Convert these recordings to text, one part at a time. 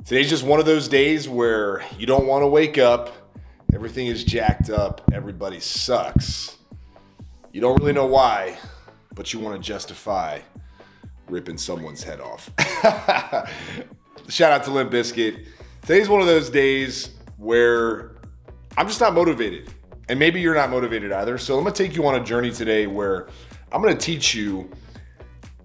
Today's just one of those days where you don't want to wake up, everything is jacked up, everybody sucks. You don't really know why, but you want to justify ripping someone's head off. Shout out to Limp Bizkit. Today's one of those days where I'm just not motivated. And maybe you're not motivated either. So I'm going to take you on a journey today where I'm going to teach you,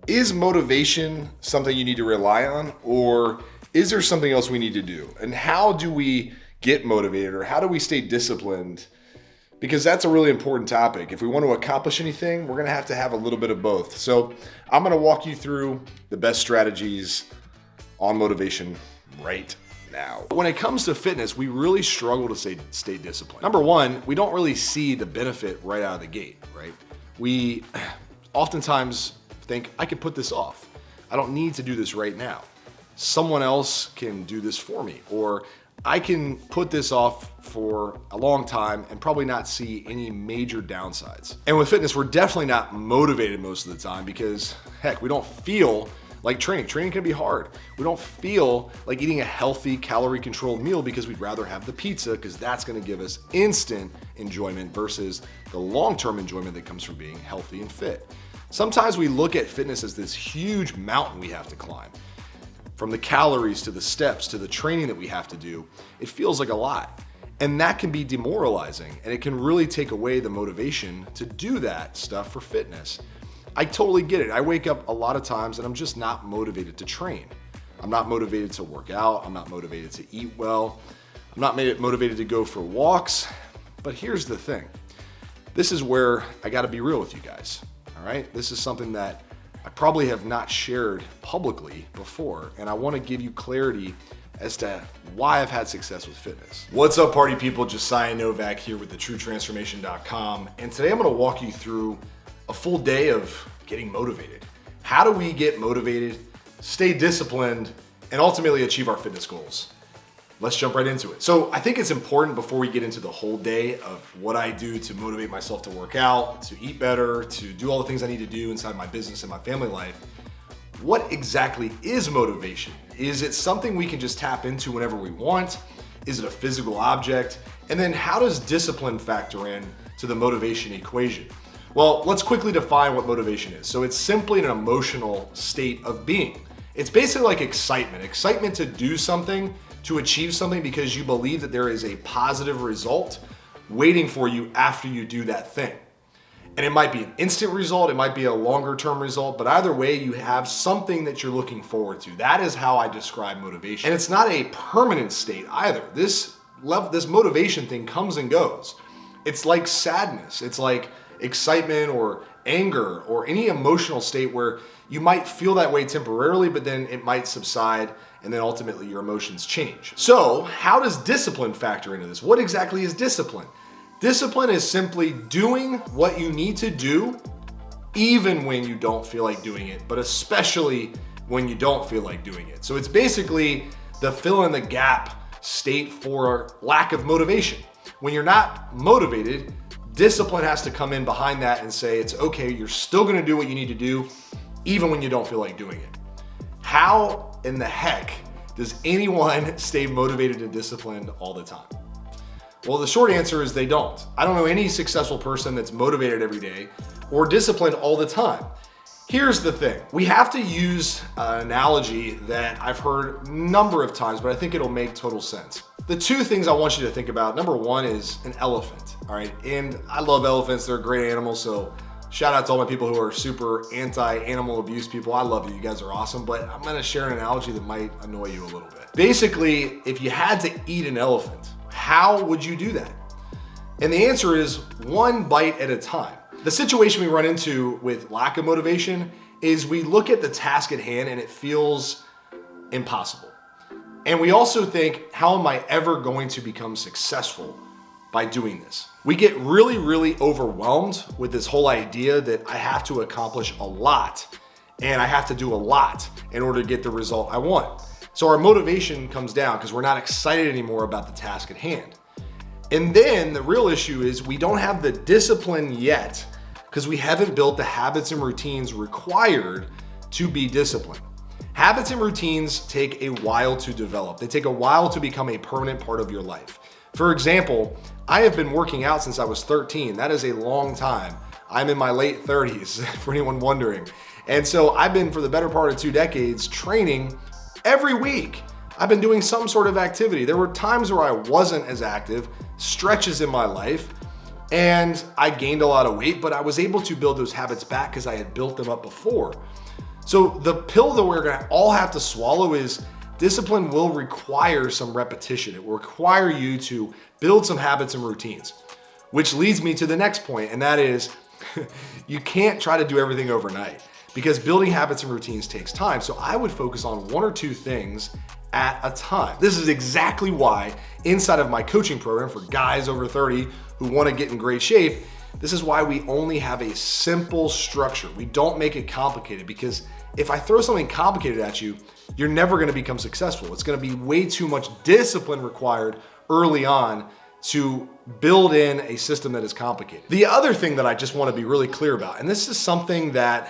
is motivation something you need to rely on, or is there something else we need to do? And how do we get motivated, or how do we stay disciplined? Because that's a really important topic. If we want to accomplish anything, we're going to have a little bit of both. So I'm going to walk you through the best strategies on motivation right now. When it comes to fitness, we really struggle to stay disciplined. Number one, we don't really see the benefit right out of the gate, right? We oftentimes think, I could put this off. I don't need to do this right now. Someone else can do this for me, or I can put this off for a long time and probably not see any major downsides. And with fitness, we're definitely not motivated most of the time because, heck, we don't feel like training. Training can be hard. We don't feel like eating a healthy, calorie-controlled meal because we'd rather have the pizza because that's gonna give us instant enjoyment versus the long-term enjoyment that comes from being healthy and fit. Sometimes we look at fitness as this huge mountain we have to climb. From the calories to the steps to the training that we have to do, it feels like a lot. And that can be demoralizing, and it can really take away the motivation to do that stuff for fitness. I totally get it. I wake up a lot of times and I'm just not motivated to train. I'm not motivated to work out. I'm not motivated to eat well. I'm not motivated to go for walks. But here's the thing. This is where I gotta be real with you guys, all right? This is something that I probably have not shared publicly before, and I wanna give you clarity as to why I've had success with fitness. What's up, party people? JosiahNovak here with thetruetransformation.com, and today I'm gonna walk you through a full day of getting motivated. How do we get motivated, stay disciplined, and ultimately achieve our fitness goals? Let's jump right into it. So I think it's important before we get into the whole day of what I do to motivate myself to work out, to eat better, to do all the things I need to do inside my business and my family life. What exactly is motivation? Is it something we can just tap into whenever we want? Is it a physical object? And then how does discipline factor in to the motivation equation? Well, let's quickly define what motivation is. So it's simply an emotional state of being. It's basically like excitement to do something, to achieve something because you believe that there is a positive result waiting for you after you do that thing. And it might be an instant result, it might be a longer term result, but either way, you have something that you're looking forward to. That is how I describe motivation. And it's not a permanent state either. This motivation thing comes and goes. It's like sadness. It's like excitement or anger or any emotional state where you might feel that way temporarily, but then it might subside and then ultimately your emotions change. So how does discipline factor into this? What exactly is discipline? Discipline is simply doing what you need to do even when you don't feel like doing it, but especially when you don't feel like doing it. So it's basically the fill in the gap state for lack of motivation. When you're not motivated, discipline has to come in behind that and say, it's okay, you're still gonna do what you need to do even when you don't feel like doing it. How in the heck does anyone stay motivated and disciplined all the time? Well, the short answer is they don't. I don't know any successful person that's motivated every day or disciplined all the time. Here's the thing. We have to use an analogy that I've heard a number of times, but I think it'll make total sense. The two things I want you to think about, number one is an elephant, all right? And I love elephants, they're great animals, so shout out to all my people who are super anti-animal abuse people. I love you guys are awesome, but I'm gonna share an analogy that might annoy you a little bit. Basically, if you had to eat an elephant, how would you do that? And the answer is one bite at a time. The situation we run into with lack of motivation is we look at the task at hand and it feels impossible. And we also think, how am I ever going to become successful by doing this? We get really, really overwhelmed with this whole idea that I have to accomplish a lot and I have to do a lot in order to get the result I want. So our motivation comes down because we're not excited anymore about the task at hand. And then the real issue is we don't have the discipline yet because we haven't built the habits and routines required to be disciplined. Habits and routines take a while to develop. They take a while to become a permanent part of your life. For example, I have been working out since I was 13. That is a long time. I'm in my late 30s, for anyone wondering. And so I've been, for the better part of 2 decades, training every week. I've been doing some sort of activity. There were times where I wasn't as active, stretches in my life, and I gained a lot of weight, but I was able to build those habits back because I had built them up before. So the pill that we're gonna all have to swallow is discipline will require some repetition. It will require you to build some habits and routines, which leads me to the next point, and that is you can't try to do everything overnight because building habits and routines takes time. So I would focus on 1 or 2 things at a time. This is exactly why inside of my coaching program for guys over 30 who want to get in great shape, this is why we only have a simple structure. We don't make it complicated because if I throw something complicated at you, you're never going to become successful. It's going to be way too much discipline required early on to build in a system that is complicated. The other thing that I just want to be really clear about, and this is something that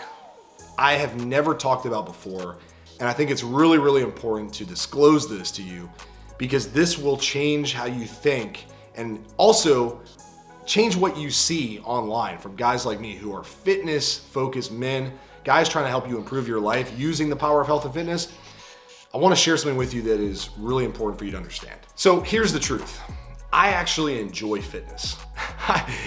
I have never talked about before, and I think it's really, really important to disclose this to you because this will change how you think and also change what you see online from guys like me who are fitness-focused men, guys trying to help you improve your life using the power of health and fitness. I want to share something with you that is really important for you to understand. So here's the truth. I actually enjoy fitness.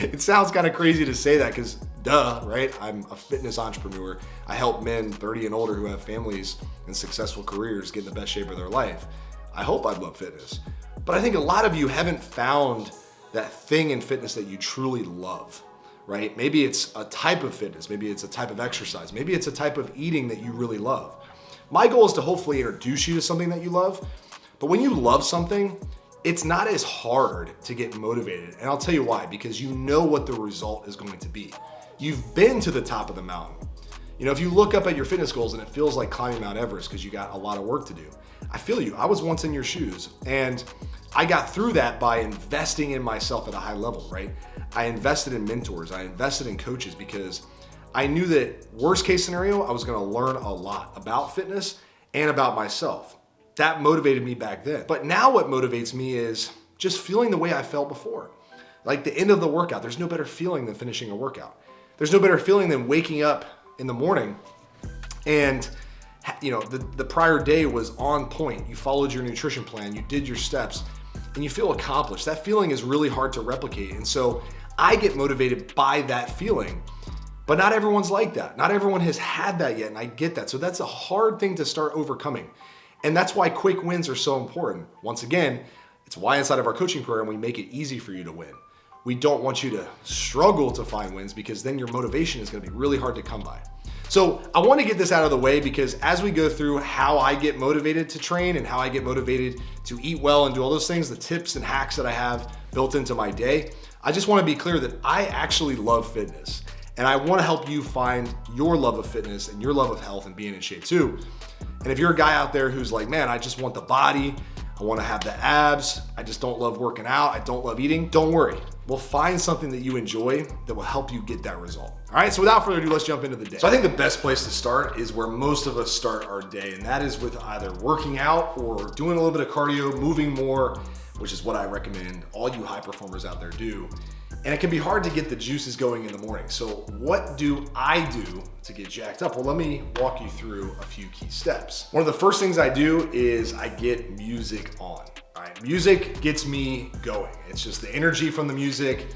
It sounds kind of crazy to say that because duh, right? I'm a fitness entrepreneur. I help men 30 and older who have families and successful careers get in the best shape of their life. I hope I love fitness. But I think a lot of you haven't found that thing in fitness that you truly love, right? Maybe it's a type of fitness. Maybe it's a type of exercise. Maybe it's a type of eating that you really love. My goal is to hopefully introduce you to something that you love. But when you love something, it's not as hard to get motivated. And I'll tell you why, because you know what the result is going to be. You've been to the top of the mountain. You know, if you look up at your fitness goals and it feels like climbing Mount Everest because you got a lot of work to do, I feel you. I was once in your shoes and I got through that by investing in myself at a high level, right? I invested in mentors. I invested in coaches because I knew that worst case scenario, I was going to learn a lot about fitness and about myself. That motivated me back then. But now what motivates me is just feeling the way I felt before. Like the end of the workout, there's no better feeling than finishing a workout. There's no better feeling than waking up in the morning and you know, the prior day was on point. You followed your nutrition plan, you did your steps, and you feel accomplished. That feeling is really hard to replicate. And so I get motivated by that feeling, but not everyone's like that. Not everyone has had that yet, and I get that. So that's a hard thing to start overcoming. And that's why quick wins are so important. Once again, it's why inside of our coaching program, we make it easy for you to win. We don't want you to struggle to find wins because then your motivation is going to be really hard to come by. So I want to get this out of the way because as we go through how I get motivated to train and how I get motivated to eat well and do all those things, the tips and hacks that I have built into my day, I just want to be clear that I actually love fitness. And I want to help you find your love of fitness and your love of health and being in shape too. And if you're a guy out there who's like, man, I just want the body, I want to have the abs, I just don't love working out, I don't love eating, don't worry. We'll find something that you enjoy that will help you get that result. All right, so without further ado, let's jump into the day. So I think the best place to start is where most of us start our day, and that is with either working out or doing a little bit of cardio, moving more, which is what I recommend all you high performers out there do. And it can be hard to get the juices going in the morning. So what do I do to get jacked up? Well, let me walk you through a few key steps. One of the first things I do is I get music on. All right, music gets me going. It's just the energy from the music.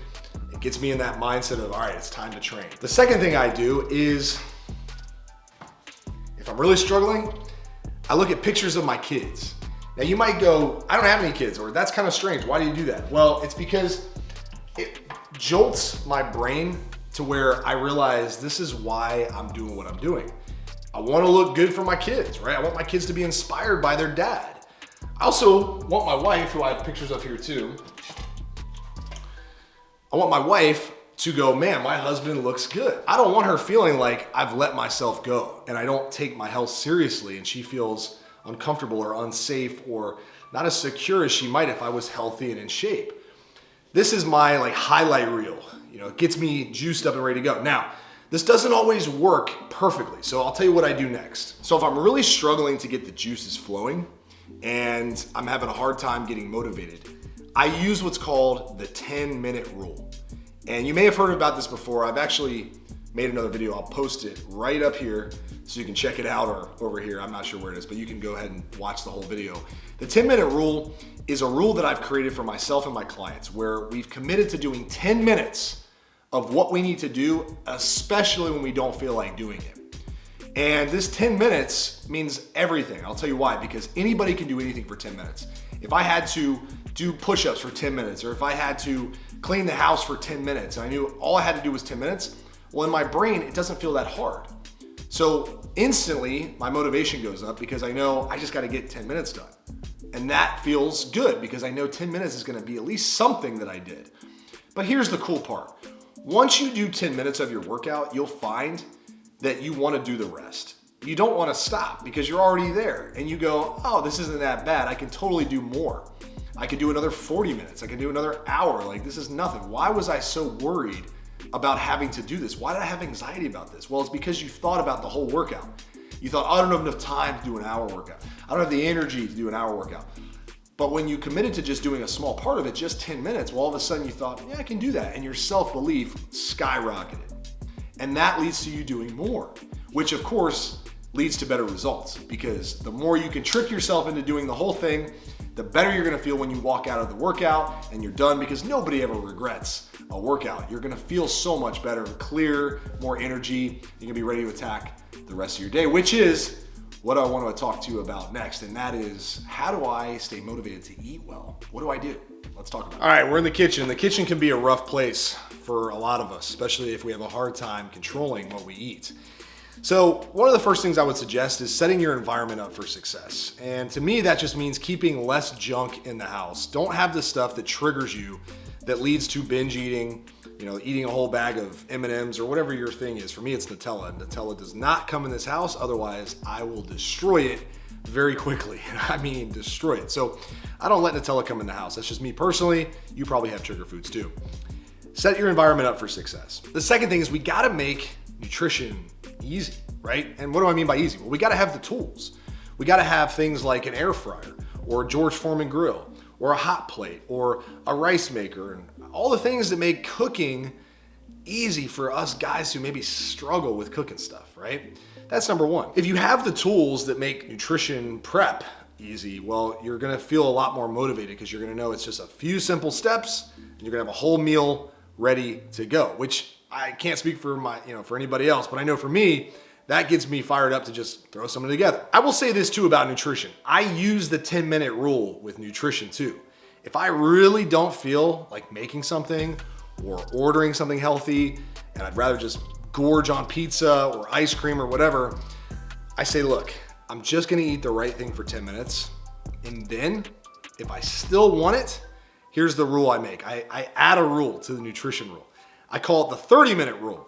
It gets me in that mindset of, all right, it's time to train. The second thing I do is, if I'm really struggling, I look at pictures of my kids. Now you might go, I don't have any kids, or that's kind of strange. Why do you do that? Well, it's because it jolts my brain to where I realize this is why I'm doing what I'm doing. I want to look good for my kids, right? I want my kids to be inspired by their dad. I also want my wife, who I have pictures of here too. I want my wife to go, man, my husband looks good. I don't want her feeling like I've let myself go and I don't take my health seriously and she feels uncomfortable or unsafe or not as secure as she might if I was healthy and in shape. This is my highlight reel. You know, it gets me juiced up and ready to go. Now, This doesn't always work perfectly, so I'll tell you what I do next. So if I'm really struggling to get the juices flowing and I'm having a hard time getting motivated, I use what's called the 10-minute rule. And you may have heard about this before. I've actually made another video. I'll post it right up here so you can check it out, or over here. I'm not sure where it is, but you can go ahead and watch the whole video. The 10-minute rule is a rule that I've created for myself and my clients where we've committed to doing 10 minutes of what we need to do, especially when we don't feel like doing it. And this 10 minutes means everything. I'll tell you why, because anybody can do anything for 10 minutes. If I had to do push-ups for 10 minutes, or if I had to clean the house for 10 minutes, and I knew all I had to do was 10 minutes, well, in my brain, it doesn't feel that hard. So instantly, my motivation goes up because I know I just gotta get 10 minutes done. And that feels good because I know 10 minutes is gonna be at least something that I did. But here's the cool part. Once you do 10 minutes of your workout, you'll find that you wanna do the rest. You don't wanna stop because you're already there. And you go, oh, this isn't that bad. I can totally do more. I could do another 40 minutes. I can do another hour. Like, this is nothing. Why was I so worried about having to do this? Why did I have anxiety about this? Well, it's because you thought about the whole workout. You thought, oh, I don't have enough time to do an hour workout. I don't have the energy to do an hour workout. But when you committed to just doing a small part of it, just 10 minutes, well, all of a sudden you thought, yeah, I can do that. And your self-belief skyrocketed. And that leads to you doing more, which of course leads to better results, because the more you can trick yourself into doing the whole thing, the better you're gonna feel when you walk out of the workout and you're done, because nobody ever regrets a workout. You're gonna feel so much better, clear, more energy. You're gonna be ready to attack the rest of your day, which is what I want to talk to you about next. And that is, how do I stay motivated to eat well? What do I do? Let's talk about it. All right, we're in the kitchen. The kitchen can be a rough place for a lot of us, especially if we have a hard time controlling what we eat. So one of the first things I would suggest is setting your environment up for success. And to me, that just means keeping less junk in the house. Don't have the stuff that triggers you, that leads to binge eating, eating a whole bag of M&Ms or whatever your thing is. For me, it's Nutella. Nutella does not come in this house. Otherwise, I will destroy it very quickly. I mean, destroy it. So I don't let Nutella come in the house. That's just me personally. You probably have trigger foods too. Set your environment up for success. The second thing is we gotta make nutrition easy, right? And what do I mean by easy? Well, we gotta have the tools. We gotta have things like an air fryer or a George Foreman grill or a hot plate or a rice maker, and all the things that make cooking easy for us guys who maybe struggle with cooking stuff, right? That's number one. If you have the tools that make nutrition prep easy, well, you're gonna feel a lot more motivated because you're gonna know it's just a few simple steps and you're gonna have a whole meal ready to go, which I can't speak for for anybody else, but I know for me, that gets me fired up to just throw something together. I will say this too about nutrition. I use the 10-minute rule with nutrition too. If I really don't feel like making something or ordering something healthy, and I'd rather just gorge on pizza or ice cream or whatever, I say, look, I'm just gonna eat the right thing for 10 minutes. And then if I still want it, here's the rule I make. I add a rule to the nutrition rule. I call it the 30-minute rule.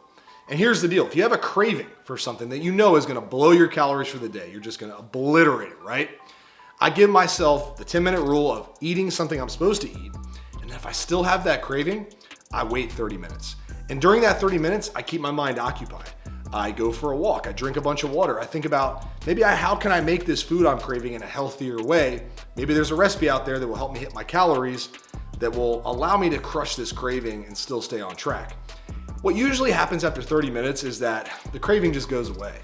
And here's the deal. If you have a craving for something that you know is gonna blow your calories for the day, you're just gonna obliterate it, right? I give myself the 10-minute rule of eating something I'm supposed to eat. And if I still have that craving, I wait 30 minutes. And during that 30 minutes, I keep my mind occupied. I go for a walk. I drink a bunch of water. I think about how can I make this food I'm craving in a healthier way? Maybe there's a recipe out there that will help me hit my calories, that will allow me to crush this craving and still stay on track. What usually happens after 30 minutes is that the craving just goes away.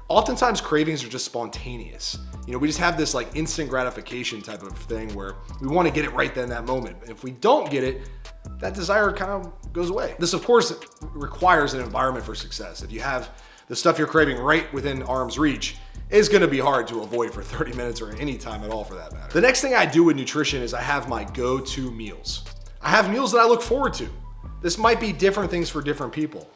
Oftentimes cravings are just spontaneous. We just have this like instant gratification type of thing where we want to get it right then, that moment. If we don't get it, that desire kind of goes away. This, of course, requires an environment for success. If you have the stuff you're craving right within arm's reach, it's gonna be hard to avoid for 30 minutes or any time at all for that matter. The next thing I do with nutrition is I have my go-to meals. I have meals that I look forward to. This might be different things for different people.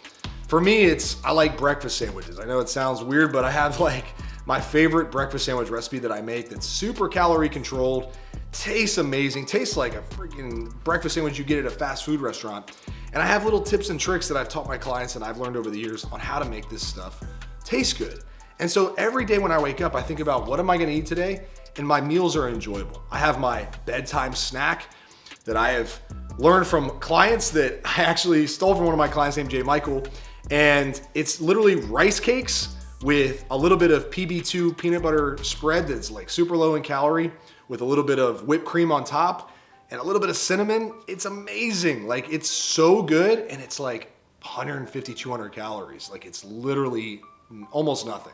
For me, I like breakfast sandwiches. I know it sounds weird, but I have like my favorite breakfast sandwich recipe that I make that's super calorie controlled, tastes amazing, tastes like a freaking breakfast sandwich you get at a fast food restaurant. And I have little tips and tricks that I've taught my clients and I've learned over the years on how to make this stuff taste good. And so every day when I wake up, I think about what am I gonna eat today? And my meals are enjoyable. I have my bedtime snack that I have learned from clients that I actually stole from one of my clients named Jay Michael. And it's literally rice cakes with a little bit of PB2 peanut butter spread that's like super low in calorie with a little bit of whipped cream on top and a little bit of cinnamon. It's amazing. Like, it's so good, and it's like 150, 200 calories. Like, it's literally almost nothing.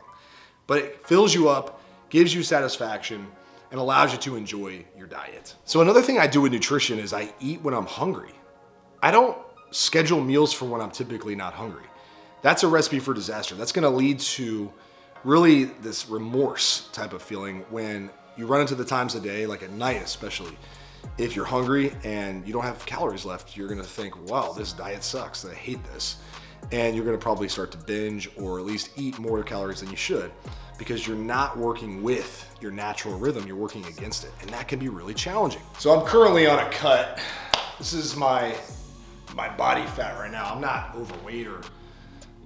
But it fills you up, gives you satisfaction, and allows you to enjoy your diet. So another thing I do with nutrition is I eat when I'm hungry. I don't schedule meals for when I'm typically not hungry. That's a recipe for disaster. That's gonna lead to really this remorse type of feeling when you run into the times of day, like at night especially. If you're hungry and you don't have calories left, you're gonna think, wow, this diet sucks, I hate this. And you're gonna probably start to binge or at least eat more calories than you should because you're not working with your natural rhythm, you're working against it. And that can be really challenging. So I'm currently on a cut. This is my body fat right now. I'm not overweight or,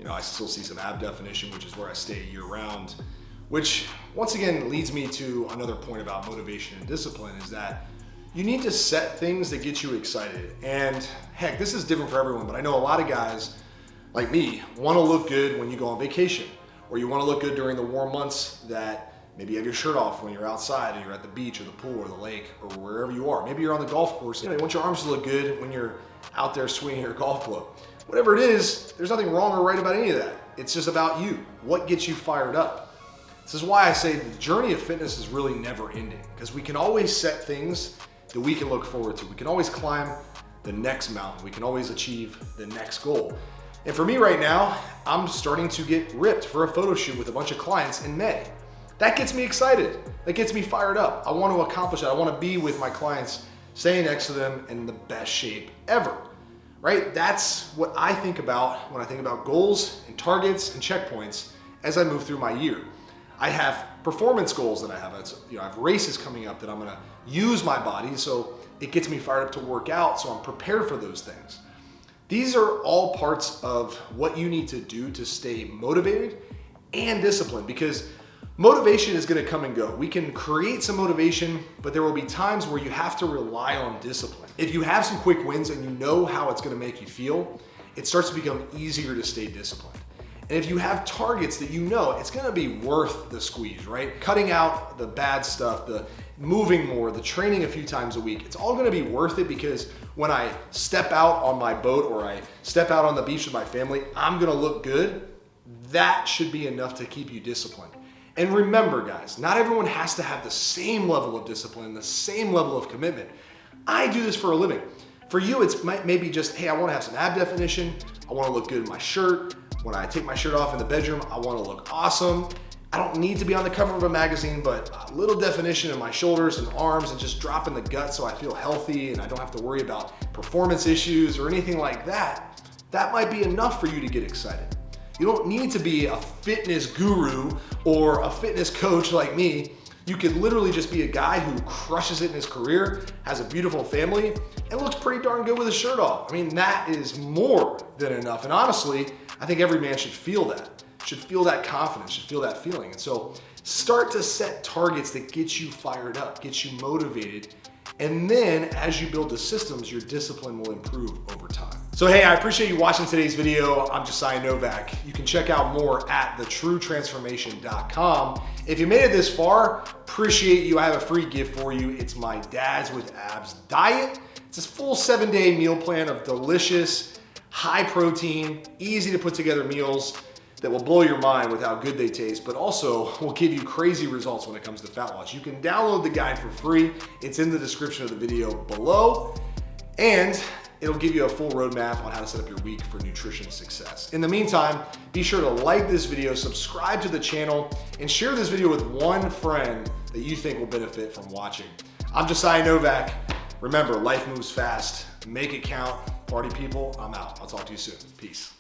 I still see some ab definition, which is where I stay year round, which once again leads me to another point about motivation and discipline is that you need to set things that get you excited. And heck, this is different for everyone, but I know a lot of guys like me want to look good when you go on vacation, or you want to look good during the warm months that maybe you have your shirt off when you're outside and you're at the beach or the pool or the lake or wherever you are. Maybe you're on the golf course. You want your arms to look good when you're out there swinging your golf club. Whatever it is, there's nothing wrong or right about any of that. It's just about you. What gets you fired up? This is why I say the journey of fitness is really never ending, because we can always set things that we can look forward to. We can always climb the next mountain. We can always achieve the next goal. And for me right now, I'm starting to get ripped for a photo shoot with a bunch of clients in May. That gets me excited. That gets me fired up. I want to accomplish that. I want to be with my clients, staying next to them in the best shape ever, right? That's what I think about when I think about goals and targets and checkpoints as I move through my year. I have performance goals that I have. I have races coming up that I'm gonna use my body, so it gets me fired up to work out, so I'm prepared for those things. These are all parts of what you need to do to stay motivated and disciplined, because motivation is gonna come and go. We can create some motivation, but there will be times where you have to rely on discipline. If you have some quick wins and you know how it's gonna make you feel, it starts to become easier to stay disciplined. And if you have targets that you know, it's gonna be worth the squeeze, right? Cutting out the bad stuff, the moving more, the training a few times a week, it's all gonna be worth it, because when I step out on my boat or I step out on the beach with my family, I'm gonna look good. That should be enough to keep you disciplined. And remember, guys, not everyone has to have the same level of discipline, the same level of commitment. I do this for a living. For you, it's maybe just, hey, I wanna have some ab definition. I wanna look good in my shirt. When I take my shirt off in the bedroom, I wanna look awesome. I don't need to be on the cover of a magazine, but a little definition in my shoulders and arms and just drop in the gut so I feel healthy and I don't have to worry about performance issues or anything like that. That might be enough for you to get excited. You don't need to be a fitness guru or a fitness coach like me. You could literally just be a guy who crushes it in his career, has a beautiful family, and looks pretty darn good with his shirt off. I mean, that is more than enough. And honestly, I think every man should feel that, should feel that confidence, should feel that feeling. And so start to set targets that get you fired up, get you motivated. And then as you build the systems, your discipline will improve over time. So hey, I appreciate you watching today's video. I'm Josiah Novak. You can check out more at thetruetransformation.com. If you made it this far, appreciate you. I have a free gift for you. It's my Dads with Abs diet. It's a full 7-day meal plan of delicious, high protein, easy to put together meals that will blow your mind with how good they taste, but also will give you crazy results when it comes to fat loss. You can download the guide for free. It's in the description of the video below, and it'll give you a full roadmap on how to set up your week for nutrition success. In the meantime, be sure to like this video, subscribe to the channel, and share this video with one friend that you think will benefit from watching. I'm Josiah Novak. Remember, life moves fast. Make it count. Party people, I'm out. I'll talk to you soon. Peace.